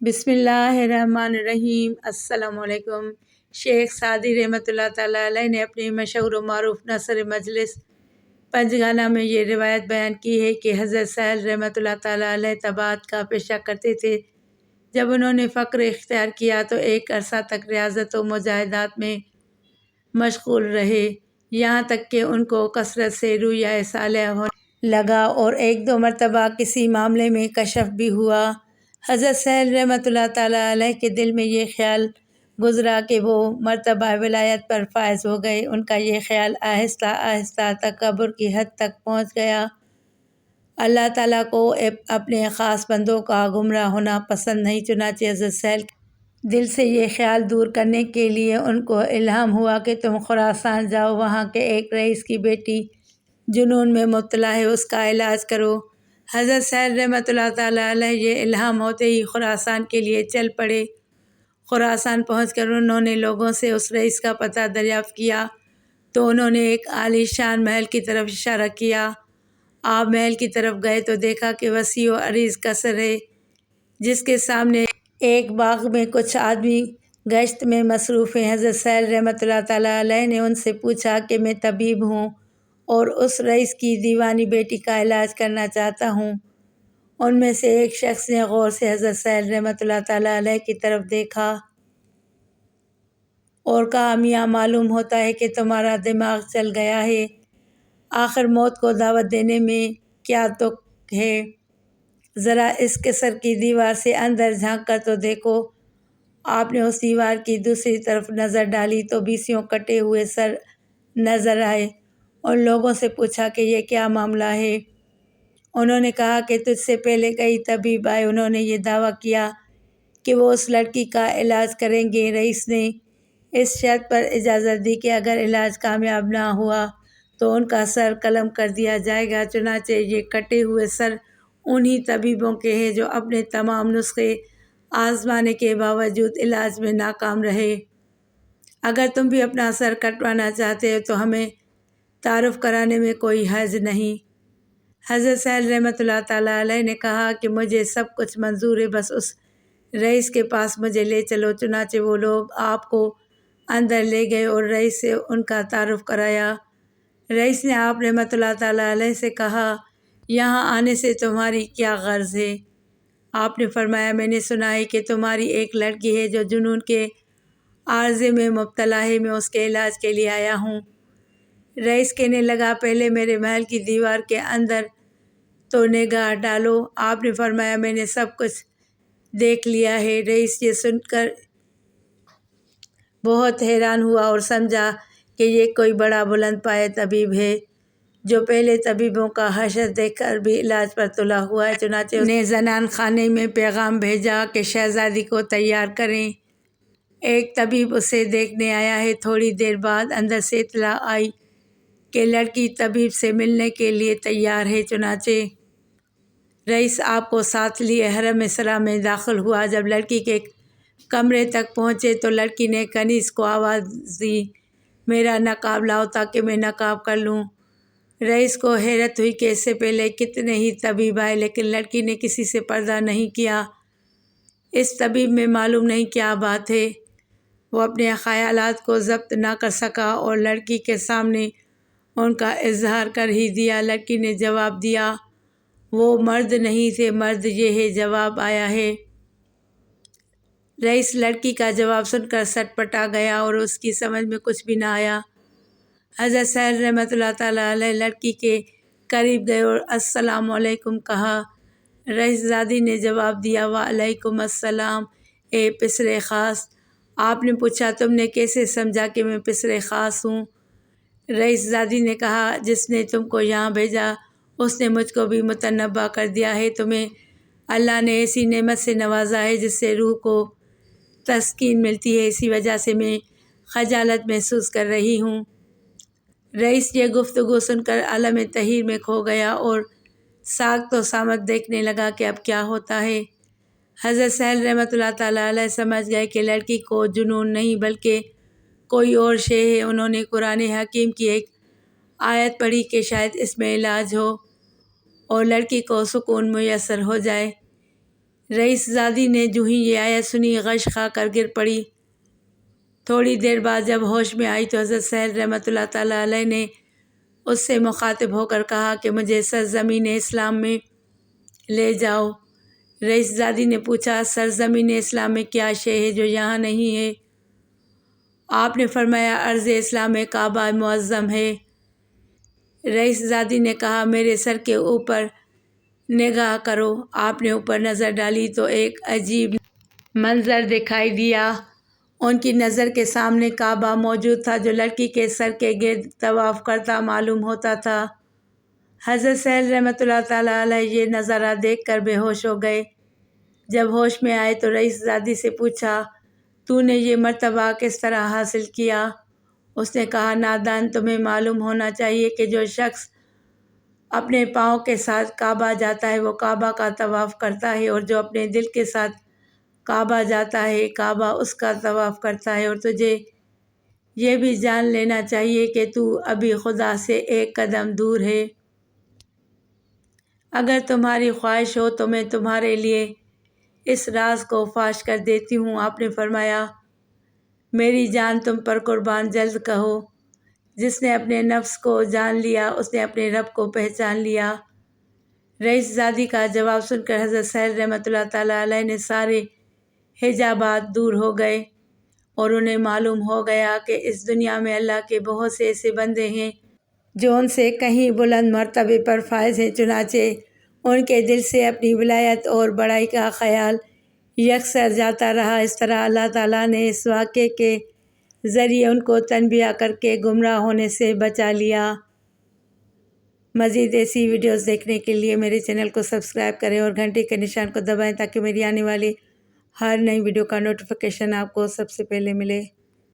بسم اللہ الرحمن الرحیم۔ السلام علیکم۔ شیخ سعدی رحمۃ اللہ تعالیٰ علیہ نے اپنی مشہور و معروف نثر مجلس پنجگانہ میں یہ روایت بیان کی ہے کہ حضرت سہل رحمۃ اللہ تعالیٰ علیہ طباعت کا پیشہ کرتے تھے۔ جب انہوں نے فقر اختیار کیا تو ایک عرصہ تک ریاضت و مجاہدات میں مشغول رہے، یہاں تک کہ ان کو کثرت سے رویہ صالح ہونے لگا اور ایک دو مرتبہ کسی معاملے میں کشف بھی ہوا۔ حضرت سہل رحمۃ اللہ تعالیٰ علیہ کے دل میں یہ خیال گزرا کہ وہ مرتبہ ولایت پر فائز ہو گئے۔ ان کا یہ خیال آہستہ آہستہ تکبر کی حد تک پہنچ گیا۔ اللہ تعالیٰ کو اپنے خاص بندوں کا گمراہ ہونا پسند نہیں، چنانچہ حضرت سہل کے دل سے یہ خیال دور کرنے کے لیے ان کو الہام ہوا کہ تم خراسان جاؤ، وہاں کے ایک رئیس کی بیٹی جنون میں مبتلا ہے، اس کا علاج کرو۔ حضرت سہل رحمۃ اللہ تعالیٰ علیہ یہ الہام ہوتے ہی خراسان کے لیے چل پڑے۔ خراسان پہنچ کر انہوں نے لوگوں سے اس رئیس کا پتہ دریافت کیا تو انہوں نے ایک عالی شان محل کی طرف اشارہ کیا۔ آپ محل کی طرف گئے تو دیکھا کہ وسیع و عریض قصر ہے، جس کے سامنے ایک باغ میں کچھ آدمی گشت میں مصروف ہیں۔ حضرت سہل رحمۃ اللہ تعالیٰ علیہ نے ان سے پوچھا کہ میں طبیب ہوں اور اس رئیس کی دیوانی بیٹی کا علاج کرنا چاہتا ہوں۔ ان میں سے ایک شخص نے غور سے حضرت سہل رحمۃ اللہ تعالیٰ علیہ کی طرف دیکھا اور کہا، میاں معلوم ہوتا ہے کہ تمہارا دماغ چل گیا ہے، آخر موت کو دعوت دینے میں کیا تک ہے؟ ذرا اس قصر کی دیوار سے اندر جھانک کر تو دیکھو۔ آپ نے اس دیوار کی دوسری طرف نظر ڈالی تو 20 کٹے ہوئے سر نظر آئے۔ ان لوگوں سے پوچھا کہ یہ کیا معاملہ ہے؟ انہوں نے کہا کہ تجھ سے پہلے کئی طبیب آئے، انہوں نے یہ دعویٰ کیا کہ وہ اس لڑکی کا علاج کریں گے۔ رئیس نے اس شرط پر اجازت دی کہ اگر علاج کامیاب نہ ہوا تو ان کا سر قلم کر دیا جائے گا۔ چنانچہ یہ کٹے ہوئے سر انہی طبیبوں کے ہیں جو اپنے تمام نسخے آزمانے کے باوجود علاج میں ناکام رہے۔ اگر تم بھی اپنا سر کٹوانا چاہتے ہو تو ہمیں تعارف کرانے میں کوئی حرج نہیں۔ حضرت سہل رحمۃ اللہ تعالیٰ علیہ نے کہا کہ مجھے سب کچھ منظور ہے، بس اس رئیس کے پاس مجھے لے چلو۔ چنانچہ وہ لوگ آپ کو اندر لے گئے اور رئیس سے ان کا تعارف کرایا۔ رئیس نے آپ رحمۃ اللہ تعالیٰ علیہ سے کہا، یہاں آنے سے تمہاری کیا غرض ہے؟ آپ نے فرمایا، میں نے سنا ہے کہ تمہاری ایک لڑکی ہے جو جنون کے عارضے میں مبتلا ہے، میں اس کے علاج کے لیے آیا ہوں۔ رئیس کہنے لگا، پہلے میرے محل کی دیوار کے اندر تو نگاہ ڈالو۔ آپ نے فرمایا، میں نے سب کچھ دیکھ لیا ہے۔ رئیس یہ سن کر بہت حیران ہوا اور سمجھا کہ یہ کوئی بڑا بلند پایہ طبیب ہے جو پہلے طبیبوں کا حشر دیکھ کر بھی علاج پر تلا ہوا ہے۔ چنانچہ اس نے زنان خانے میں پیغام بھیجا کہ شہزادی کو تیار کریں، ایک طبیب اسے دیکھنے آیا ہے۔ تھوڑی دیر بعد اندر سے اطلاع آئی کہ لڑکی طبیب سے ملنے کے لیے تیار ہے۔ چنانچہ رئیس آپ کو ساتھ لیے حرم سرا میں داخل ہوا۔ جب لڑکی کے کمرے تک پہنچے تو لڑکی نے کنیز کو آواز دی، میرا نقاب لاؤ تاکہ میں نقاب کر لوں۔ رئیس کو حیرت ہوئی کہ اس سے پہلے کتنے ہی طبیب آئے لیکن لڑکی نے کسی سے پردہ نہیں کیا۔ اس طبیب میں معلوم نہیں کیا بات ہے۔ وہ اپنے خیالات کو ضبط نہ کر سکا اور لڑکی کے سامنے ان کا اظہار کر ہی دیا۔ لڑکی نے جواب دیا، وہ مرد نہیں تھے، مرد یہ ہے، جواب آیا ہے۔ رئیس لڑکی کا جواب سن کر سٹ پٹا گیا اور اس کی سمجھ میں کچھ بھی نہ آیا۔ حضرت سہل رحمۃ اللہ تعالیٰ علیہ لڑکی کے قریب گئے اور السلام علیکم کہا۔ رئیس زادی نے جواب دیا، وعلیکم السلام اے پسر خاص۔ آپ نے پوچھا، تم نے کیسے سمجھا کہ میں پسر خاص ہوں؟ رئیس زادی نے کہا، جس نے تم کو یہاں بھیجا اس نے مجھ کو بھی متنبہ کر دیا ہے۔ تمہیں اللہ نے ایسی نعمت سے نوازا ہے جس سے روح کو تسکین ملتی ہے، اسی وجہ سے میں خجالت محسوس کر رہی ہوں۔ رئیس یہ گفتگو سن کر عالم تحیر میں کھو گیا اور ساکت و سامت دیکھنے لگا کہ اب کیا ہوتا ہے۔ حضرت سہل رحمۃ اللہ تعالیٰ علیہ سمجھ گئے کہ لڑکی کو جنون نہیں بلکہ کوئی اور شے ہے۔ انہوں نے قرآن حکیم کی ایک آیت پڑھی کہ شاید اس میں علاج ہو اور لڑکی کو سکون میسر ہو جائے۔ رئیس زادی نے جو ہی یہ آیت سنی غش کھا کر گر پڑی۔ تھوڑی دیر بعد جب ہوش میں آئی تو حضرت سہیل رحمۃ اللہ تعالیٰ علیہ نے اس سے مخاطب ہو کر کہا کہ مجھے سرزمین اسلام میں لے جاؤ۔ رئیس زادی نے پوچھا سرزمین اسلام میں کیا شے ہے جو یہاں نہیں ہے؟ آپ نے فرمایا ارض اسلام میں کعبہ معظم ہے۔ رئیس زادی نے کہا میرے سر کے اوپر نگاہ کرو۔ آپ نے اوپر نظر ڈالی تو ایک عجیب منظر دکھائی دیا۔ ان کی نظر کے سامنے کعبہ موجود تھا جو لڑکی کے سر کے گرد طواف کرتا معلوم ہوتا تھا۔ حضرت سہیل رحمۃ اللہ تعالیٰ علیہ یہ نظارہ دیکھ کر بے ہوش ہو گئے۔ جب ہوش میں آئے تو رئیس زادی سے پوچھا تو نے یہ مرتبہ کس طرح حاصل کیا؟ اس نے کہا نادان، تمہیں معلوم ہونا چاہیے کہ جو شخص اپنے پاؤں کے ساتھ کعبہ جاتا ہے وہ کعبہ کا طواف کرتا ہے، اور جو اپنے دل کے ساتھ کعبہ جاتا ہے کعبہ اس کا طواف کرتا ہے، اور تجھے یہ بھی جان لینا چاہیے کہ تو ابھی خدا سے ایک قدم دور ہے۔ اگر تمہاری خواہش ہو تو میں تمہارے لیے اس راز کو فاش کر دیتی ہوں۔ آپ نے فرمایا میری جان تم پر قربان، جلد کہو۔ جس نے اپنے نفس کو جان لیا اس نے اپنے رب کو پہچان لیا۔ رئیس زادی کا جواب سن کر حضرت سہیل رحمۃ اللہ تعالیٰ علیہ نے سارے حجابات دور ہو گئے اور انہیں معلوم ہو گیا کہ اس دنیا میں اللہ کے بہت سے ایسے بندے ہیں جو ان سے کہیں بلند مرتبے پر فائز ہیں، چنانچہ ان کے دل سے اپنی ولایت اور بڑائی کا خیال یکسر جاتا رہا۔ اس طرح اللہ تعالیٰ نے اس واقعے کے ذریعے ان کو تنبیہ کر کے گمراہ ہونے سے بچا لیا۔ مزید ایسی ویڈیوز دیکھنے کے لیے میرے چینل کو سبسکرائب کریں اور گھنٹی کے نشان کو دبائیں تاکہ میری آنے والی ہر نئی ویڈیو کا نوٹیفیکیشن آپ کو سب سے پہلے ملے۔